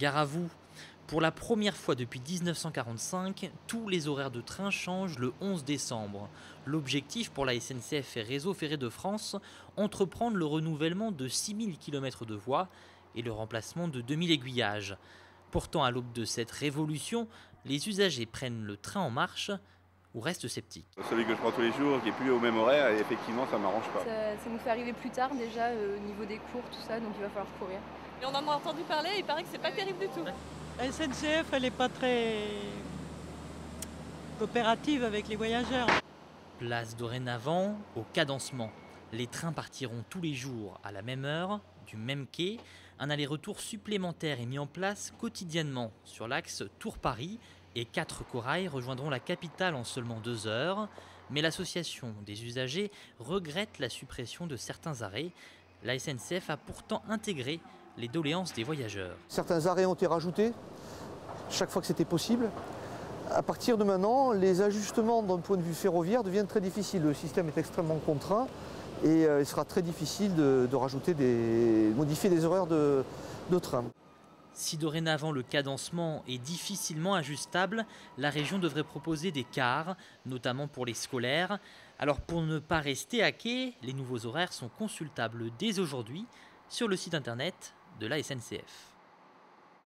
Gare à vous. Pour la première fois depuis 1945, tous les horaires de train changent le 11 décembre. L'objectif pour la SNCF et Réseau Ferré de France, entreprendre le renouvellement de 6000 km de voies et le remplacement de 2000 aiguillages. Pourtant, à l'aube de cette révolution, les usagers prennent le train en marche ou restent sceptiques. Celui que je prends tous les jours, qui est plus au même horaire, et effectivement, ça m'arrange pas. Ça nous fait arriver plus tard déjà au niveau des cours, tout ça, donc il va falloir courir. Et on en a entendu parler, il paraît que c'est pas terrible du tout. La SNCF, elle n'est pas très coopérative avec les voyageurs. Place dorénavant au cadencement. Les trains partiront tous les jours à la même heure, du même quai. Un aller-retour supplémentaire est mis en place quotidiennement sur l'axe Tours-Paris et 4 corails rejoindront la capitale en seulement 2 heures. Mais l'association des usagers regrette la suppression de certains arrêts. La SNCF a pourtant intégré les doléances des voyageurs. Certains arrêts ont été rajoutés chaque fois que c'était possible. À partir de maintenant, les ajustements d'un point de vue ferroviaire deviennent très difficiles. Le système est extrêmement contraint et il sera très difficile de modifier des horaires de train. Si dorénavant le cadencement est difficilement ajustable, la région devrait proposer des cars, notamment pour les scolaires. Alors pour ne pas rester à quai, les nouveaux horaires sont consultables dès aujourd'hui sur le site internet de la SNCF.